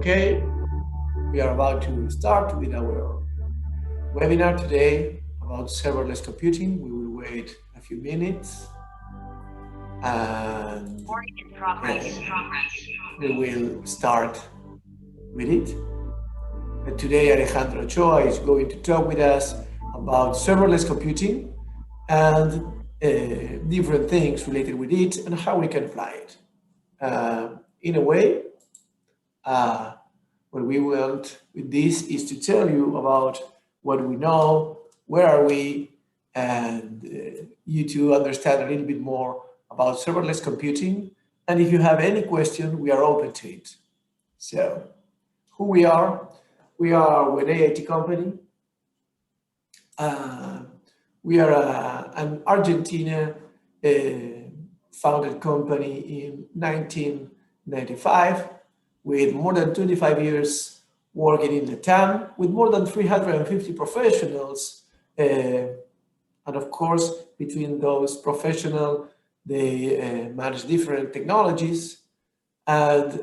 Okay, we are about to start with our webinar today about serverless computing. We will wait a few minutes and we will start with it. And today Alejandro Ochoa is going to talk with us about serverless computing and different things related with it and how we can apply it. In a way, what we want with this is to tell you about what we know, where are we, and you to understand a little bit more about serverless computing. And if you have any question, we are open to it. So, who we are Huenei IT company. We are an Argentina founded company in 1995 with more than 25 years working in Latam, with more than 350 professionals. And of course, between those professionals, they manage different technologies. And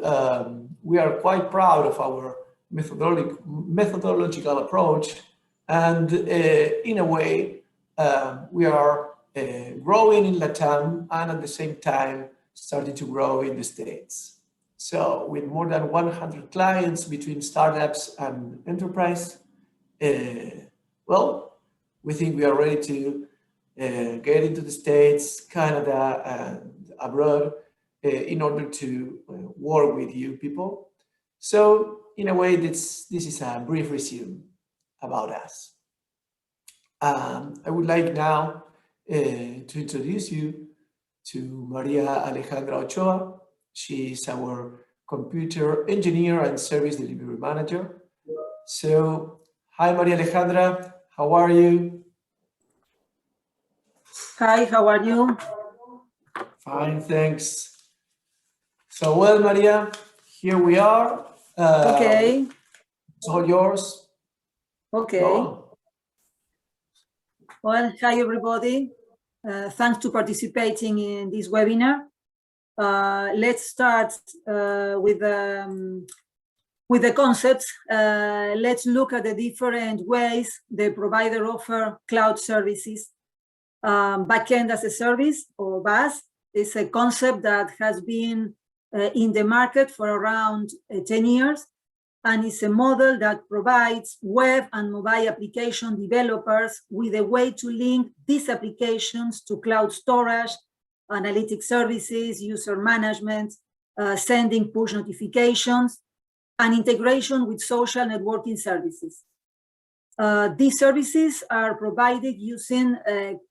we are quite proud of our methodological approach. And in a way, we are growing in Latam and at the same time starting to grow in the States. So with more than 100 clients between startups and enterprise, well, we think we are ready to get into the States, Canada, and abroad in order to work with you people. So in a way, this is a brief resume about us. I would like now to introduce you to Maria Alejandra Ochoa. She is our computer engineer and service delivery manager. So, hi Maria Alejandra, how are you? Hi, how are you? Fine, thanks. So, well, Maria, here we are. Okay. It's all yours. Okay. Well, hi everybody. Thanks to participating in this webinar. Let's start with the concepts. Let's look at the different ways the provider offer cloud services. Backend as a service, or BaaS, is a concept that has been in the market for around 10 years, and it's a model that provides web and mobile application developers with a way to link these applications to cloud storage, analytic services, user management, sending push notifications, and integration with social networking services. These services are provided using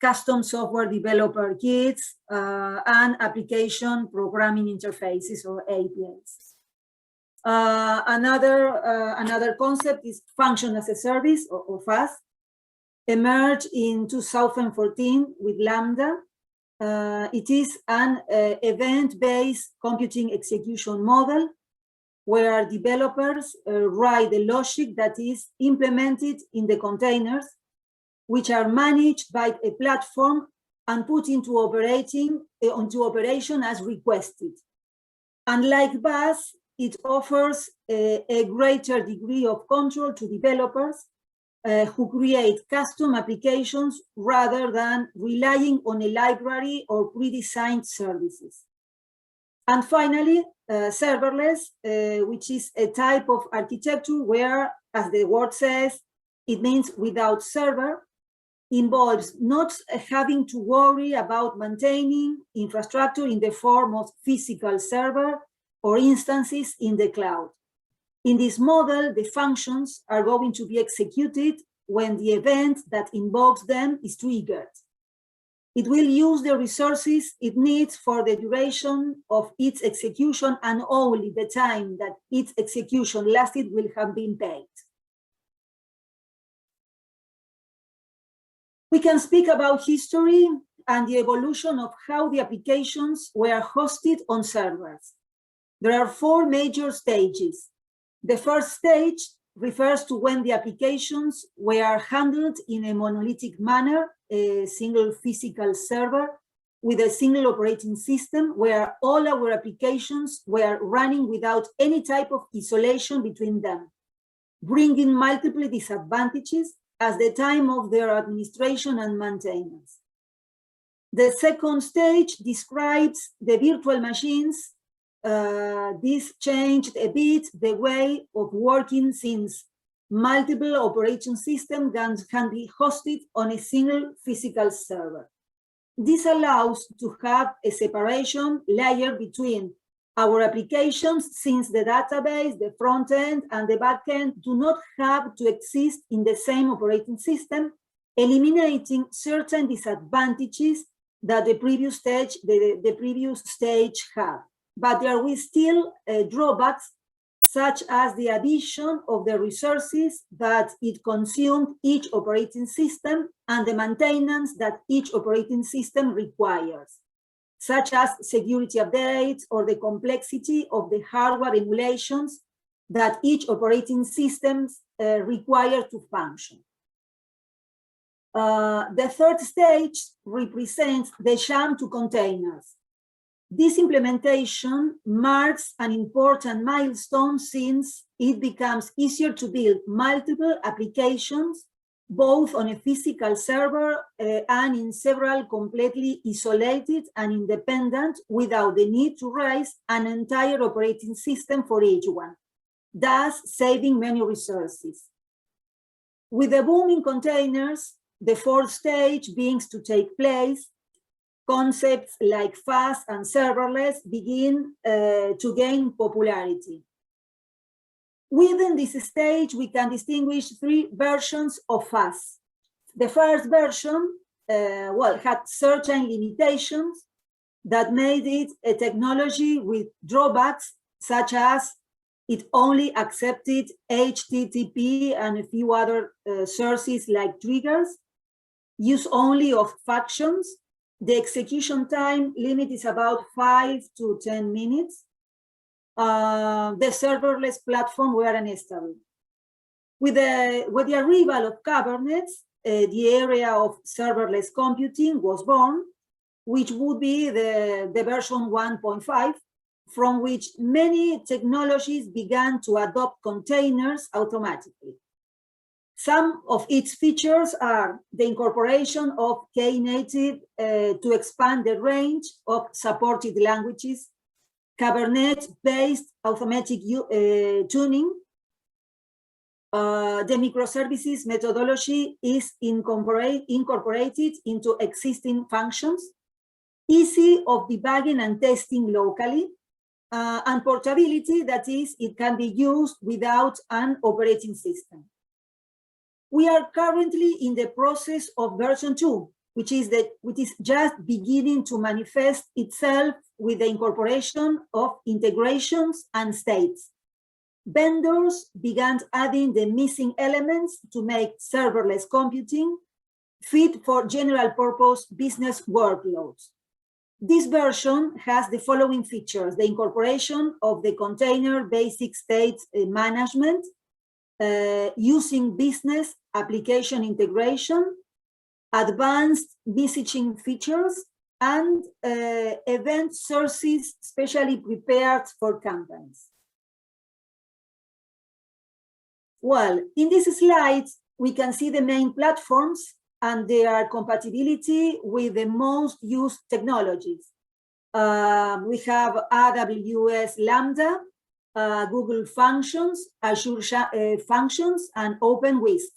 custom software developer kits and application programming interfaces, or APIs. Another concept is function as a service, or FaaS, emerged in 2014 with Lambda. It is an event-based computing execution model where developers write the logic that is implemented in the containers, which are managed by a platform and put into operation as requested. Unlike BaaS, it offers a greater degree of control to developers who create custom applications rather than relying on a library or pre-designed services. And finally, serverless, which is a type of architecture where, as the word says, it means without server, involves not having to worry about maintaining infrastructure in the form of physical server or instances in the cloud. In this model, the functions are going to be executed when the event that invokes them is triggered. It will use the resources it needs for the duration of its execution, and only the time that its execution lasted will have been paid. We can speak about history and the evolution of how the applications were hosted on servers. There are 4 major stages. The first stage refers to when the applications were handled in a monolithic manner, a single physical server, with a single operating system where all our applications were running without any type of isolation between them, bringing multiple disadvantages at the time of their administration and maintenance. The second stage describes the virtual machines. This changed a bit the way of working since multiple operation systems can be hosted on a single physical server. This allows to have a separation layer between our applications, since the database, the front end, and the back end do not have to exist in the same operating system, eliminating certain disadvantages that the previous stage had. But there will still drawbacks, such as the addition of the resources that it consumed each operating system and the maintenance that each operating system requires, such as security updates or the complexity of the hardware emulations that each operating system require to function. The third stage represents the jump to containers. This implementation marks an important milestone since it becomes easier to build multiple applications, both on a physical server and in several completely isolated and independent, without the need to raise an entire operating system for each one, thus saving many resources. With the boom in containers, the fourth stage begins to take place. Concepts like fast and serverless begin to gain popularity. Within this stage, we can distinguish three versions of fast. The first version, had certain limitations that made it a technology with drawbacks, such as it only accepted HTTP and a few other sources like triggers, use only of functions. The execution time limit is about 5 to 10 minutes. The serverless platform were unstable. With the arrival of Kubernetes, the area of serverless computing was born, which would be the version 1.5, from which many technologies began to adopt containers automatically. Some of its features are the incorporation of Knative to expand the range of supported languages, Kubernetes-based automatic tuning. The microservices methodology is incorporated into existing functions, easy of debugging and testing locally, and portability, that is, it can be used without an operating system. We are currently in the process of version 2, which is just beginning to manifest itself with the incorporation of integrations and states. Vendors began adding the missing elements to make serverless computing fit for general purpose business workloads. This version has the following features: the incorporation of the container basic state management, using business application integration, advanced messaging features, and event sources specially prepared for companies. Well, in this slide, we can see the main platforms and their compatibility with the most used technologies. We have AWS Lambda, Google Functions, Azure Functions, and OpenWhisk.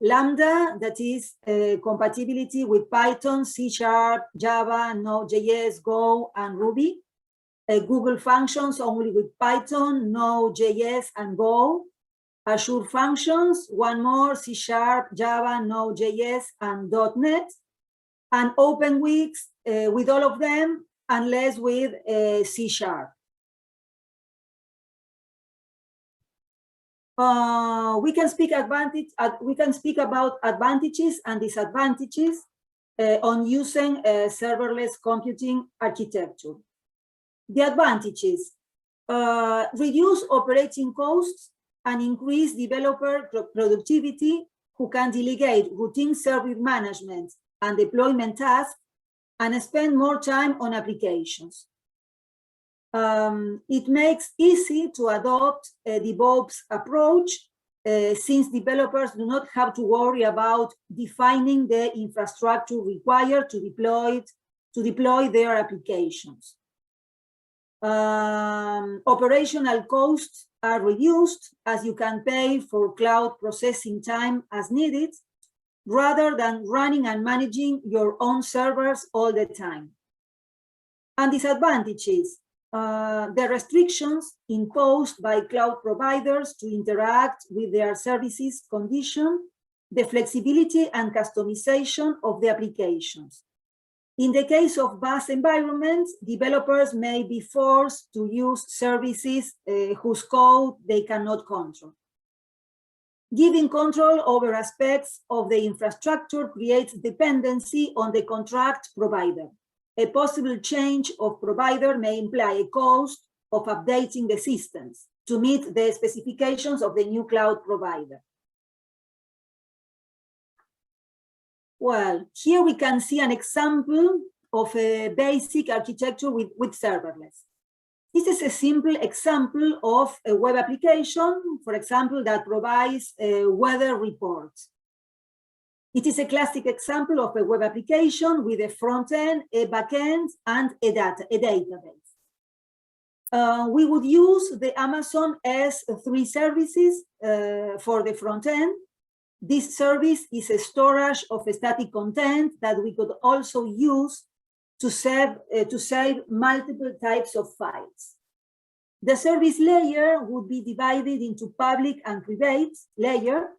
Lambda, that is compatibility with Python, C#, Java, Node.js, Go, and Ruby. Google Functions only with Python, Node.js, and Go. Azure Functions, one more, C#, Java, Node.js, and .NET. And OpenWhisk with all of them, unless with C#. We can speak about advantages and disadvantages on using a serverless computing architecture. The advantages: reduce operating costs and increase developer productivity, who can delegate routine service management and deployment tasks and spend more time on applications. It makes easy to adopt a DevOps approach since developers do not have to worry about defining the infrastructure required to deploy their applications. Operational costs are reduced as you can pay for cloud processing time as needed, rather than running and managing your own servers all the time. And disadvantages, the restrictions imposed by cloud providers to interact with their services condition the flexibility and customization of the applications. In the case of vast environments, developers may be forced to use services whose code they cannot control. Giving control over aspects of the infrastructure creates dependency on the contract provider. A possible change of provider may imply a cost of updating the systems to meet the specifications of the new cloud provider. Well, here we can see an example of a basic architecture with serverless. This is a simple example of a web application, for example, that provides weather reports. It is a classic example of a web application with a front end, a back end, and a database. We would use the Amazon S3 services for the front end. This service is a storage of static content that we could also use to save multiple types of files. The service layer would be divided into public and private layer.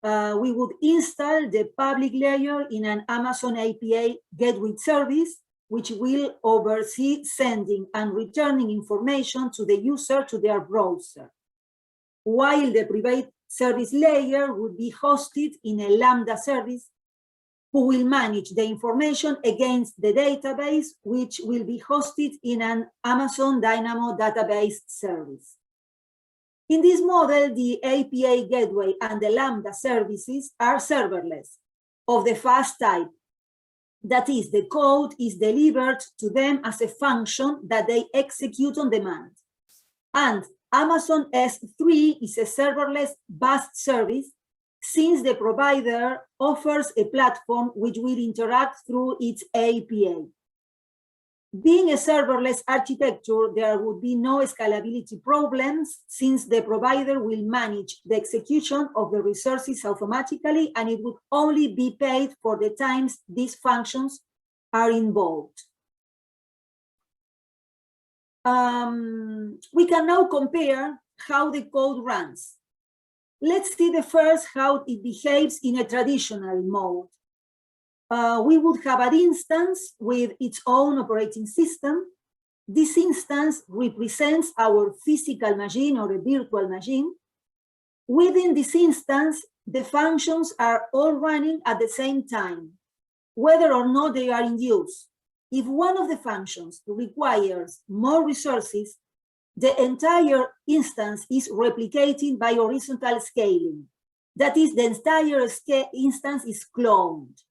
We would install the public layer in an Amazon API gateway service, which will oversee sending and returning information to the user to their browser, while the private service layer would be hosted in a Lambda service who will manage the information against the database, which will be hosted in an Amazon Dynamo database service. In this model, the API gateway and the Lambda services are serverless of the fast type. That is, the code is delivered to them as a function that they execute on demand. And Amazon S3 is a serverless BAS service since the provider offers a platform which will interact through its API. Being a serverless architecture, there would be no scalability problems since the provider will manage the execution of the resources automatically, and it would only be paid for the times these functions are involved. We can now compare how the code runs. Let's see the first how it behaves in a traditional mode. We would have an instance with its own operating system. This instance represents our physical machine or a virtual machine. Within this instance, the functions are all running at the same time, whether or not they are in use. If one of the functions requires more resources, the entire instance is replicated by horizontal scaling. That is, the entire instance is cloned.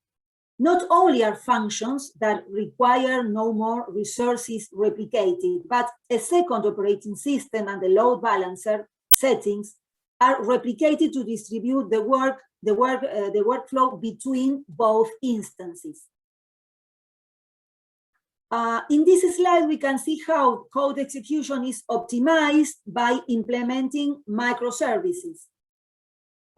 Not only are functions that require no more resources replicated, but a second operating system and the load balancer settings are replicated to distribute the workflow between both instances. In this slide, we can see how code execution is optimized by implementing microservices.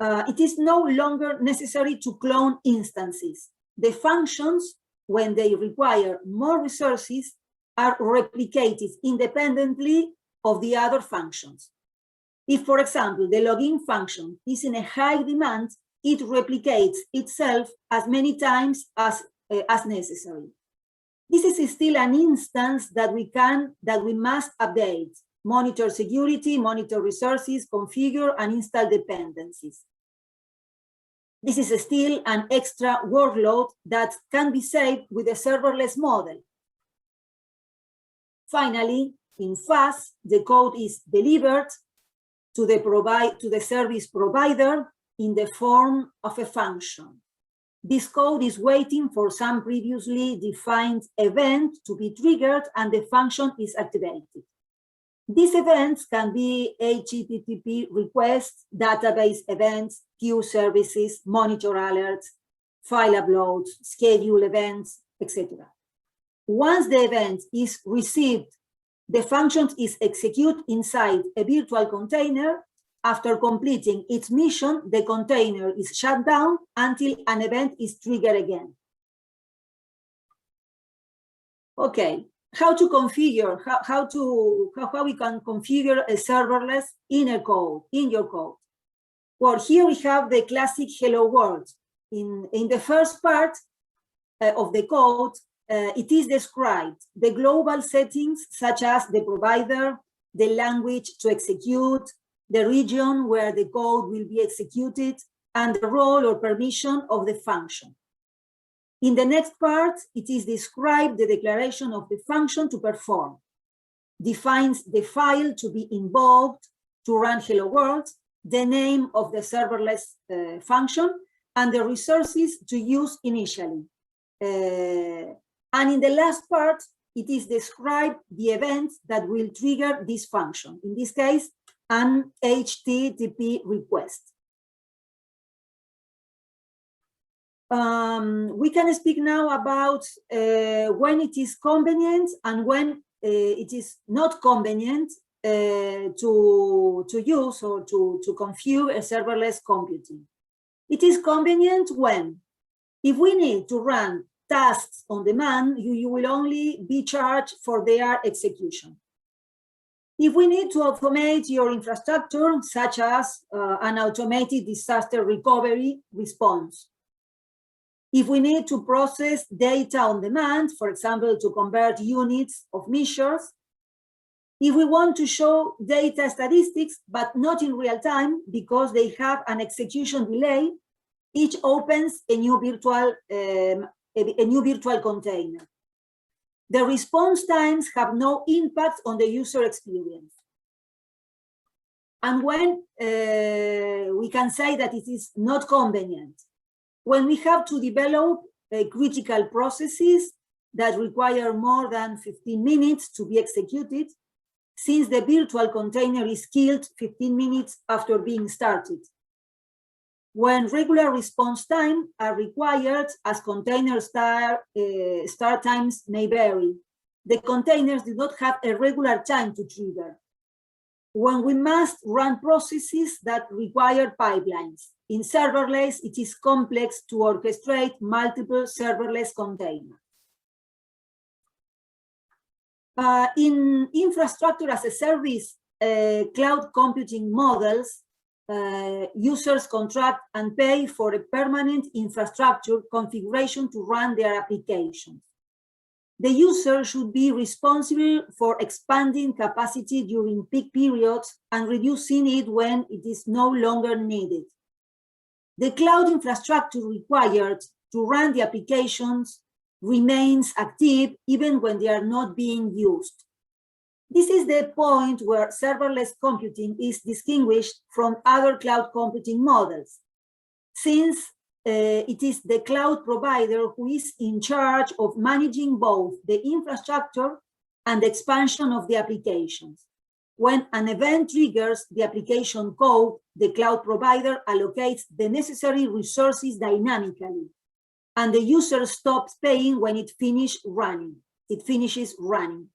It is no longer necessary to clone instances. The functions, when they require more resources, are replicated independently of the other functions. If, for example, the login function is in a high demand, it replicates itself as many times as necessary. This is still an instance that we must update, monitor security, monitor resources, configure and install dependencies. This is still an extra workload that can be saved with a serverless model. Finally, in FAS, the code is delivered to the service provider in the form of a function. This code is waiting for some previously defined event to be triggered and the function is activated. These events can be HTTP requests, database events, queue services, monitor alerts, file uploads, schedule events, etc. Once the event is received, the function is executed inside a virtual container. After completing its mission, the container is shut down until an event is triggered again. Okay, how to configure, how we can configure a serverless in your code. Well, here we have the classic hello world. In the first part of the code, it is described the global settings such as the provider, the language to execute, the region where the code will be executed, and the role or permission of the function. In the next part, it is described the declaration of the function to perform, defines the file to be invoked to run hello world, the name of the serverless function, and the resources to use initially. And in the last part, it is described the events that will trigger this function. In this case, an HTTP request. We can speak now about when it is convenient and when it is not convenient to use or to configure a serverless computing. It is convenient when, if we need to run tasks on demand, you will only be charged for their execution. If we need to automate your infrastructure, such as an automated disaster recovery response. If we need to process data on demand, for example, to convert units of measures. If we want to show data statistics, but not in real time because they have an execution delay, each opens a new virtual container. The response times have no impact on the user experience. And when we can say that it is not convenient, when we have to develop critical processes that require more than 15 minutes to be executed, since the virtual container is killed 15 minutes after being started. When regular response time are required, as container start times may vary, the containers do not have a regular time to trigger. When we must run processes that require pipelines. In serverless, it is complex to orchestrate multiple serverless containers. In infrastructure as a service, cloud computing models, users contract and pay for a permanent infrastructure configuration to run their applications. The user should be responsible for expanding capacity during peak periods and reducing it when it is no longer needed. The cloud infrastructure required to run the applications remains active even when they are not being used. This is the point where serverless computing is distinguished from other cloud computing models, since it is the cloud provider who is in charge of managing both the infrastructure and the expansion of the applications. When an event triggers the application code, the cloud provider allocates the necessary resources dynamically, and the user stops paying when it finishes running.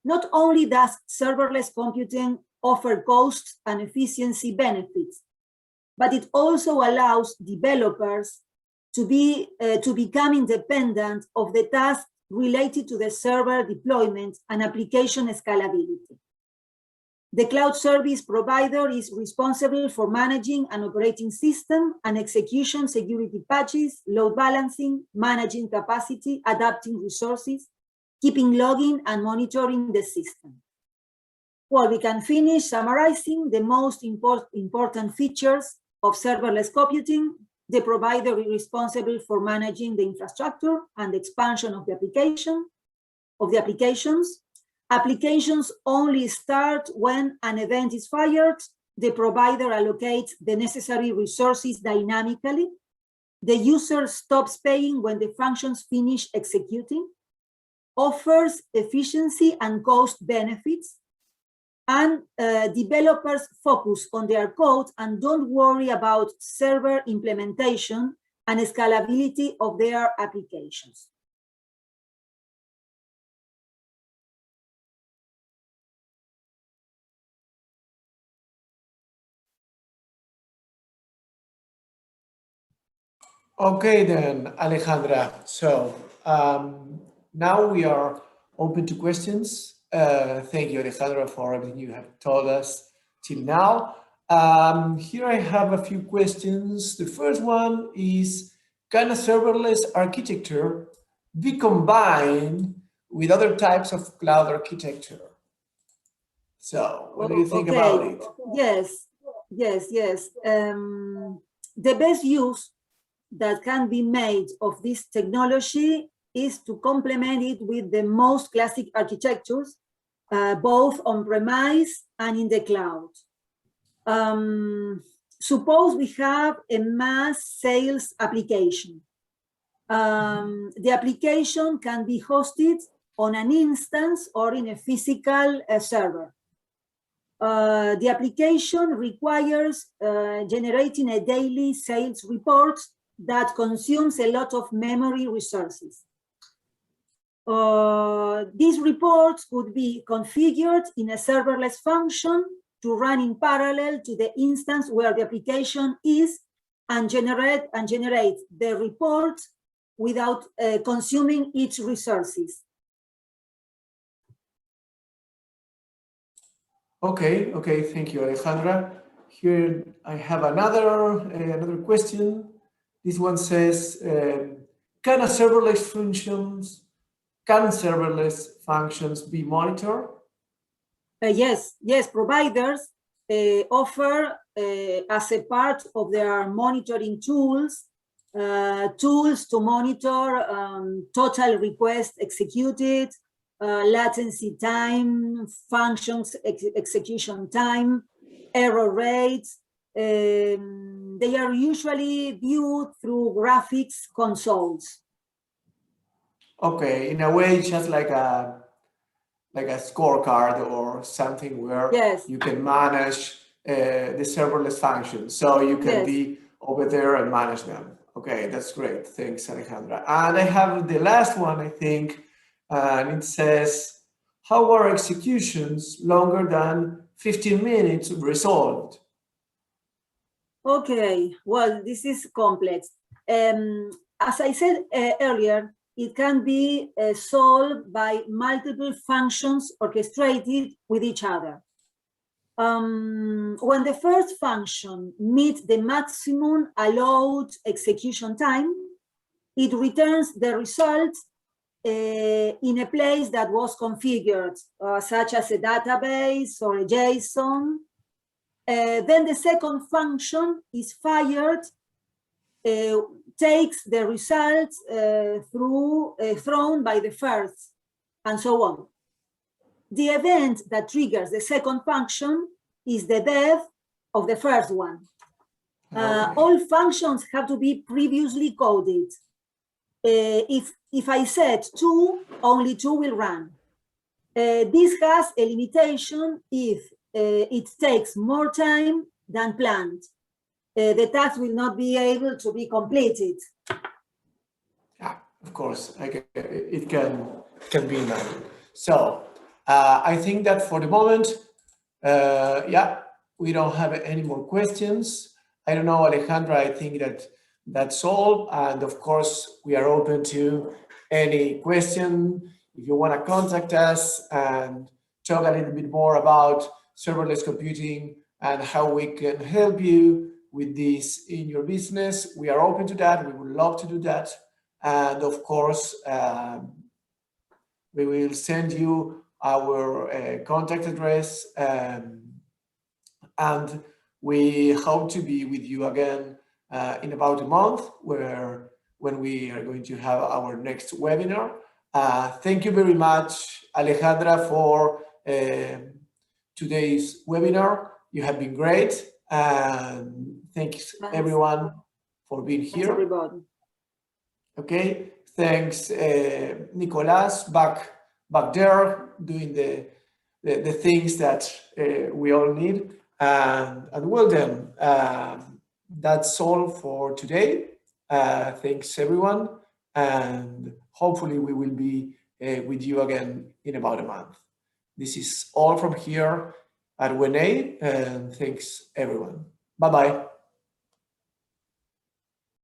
Not only does serverless computing offer cost and efficiency benefits, but it also allows developers to become independent of the tasks related to the server deployment and application scalability. The cloud service provider is responsible for managing an operating system and execution security patches, load balancing, managing capacity, adapting resources, keeping logging and monitoring the system. Well, we can finish summarizing the most important features of serverless computing. The provider is responsible for managing the infrastructure and the expansion of the applications. Applications only start when an event is fired. The provider allocates the necessary resources dynamically. the user stops paying when the functions finish executing, offers efficiency and cost benefits, and developers focus on their code and don't worry about server implementation and scalability of their applications. Okay then, Alejandra. So now we are open to questions. Thank you, Alejandra, for everything you have told us till now. Here I have a few questions. The first one is, can a serverless architecture be combined with other types of cloud architecture? So what do you think about it? Yes. The best use that can be made of this technology is to complement it with the most classic architectures, both on-premise and in the cloud. Suppose we have a mass sales application. The application can be hosted on an instance or in a physical server. The application requires generating a daily sales report that consumes a lot of memory resources. These reports could be configured in a serverless function to run in parallel to the instance where the application is and generate the report without consuming its resources. Okay, thank you, Alejandra. Here I have another question. This one says, can serverless functions be monitored? Yes, providers offer as a part of their monitoring tools to monitor total requests executed, latency time, functions execution time, error rates. They are usually viewed through graphics consoles. Okay, in a way, just like a scorecard or something where you can manage the serverless functions. So you can be over there and manage them. Okay, that's great. Thanks, Alejandra. And I have the last one, I think, and it says, how are executions longer than 15 minutes resolved? Okay, well, this is complex. As I said earlier, it can be solved by multiple functions orchestrated with each other. When the first function meets the maximum allowed execution time, it returns the result in a place that was configured, such as a database or a JSON. Then the second function is fired, takes the results thrown by the first, and so on. The event that triggers the second function is the death of the first one. All functions have to be previously coded. If I set 2, only 2 will run. This has a limitation if it takes more time than planned. The task will not be able to be completed. Yeah, of course, it can be imagined. So I think that for the moment, we don't have any more questions. I don't know, Alejandra, I think that's all. And of course, we are open to any question. If you want to contact us and talk a little bit more about serverless computing and how we can help you with this in your business, we are open to that. We would love to do that. And of course, we will send you our contact address, and we hope to be with you again in about a month, when we are going to have our next webinar. Thank you very much, Alejandra, for today's webinar. You have been great, and thanks everyone for being Thanks, here. everybody. Okay, thanks, Nicolas, back there doing the things that we all need. And well then, that's all for today. Thanks everyone, and hopefully we will be with you again in about a month. This is all from here at Huenei, and thanks everyone. Bye-bye.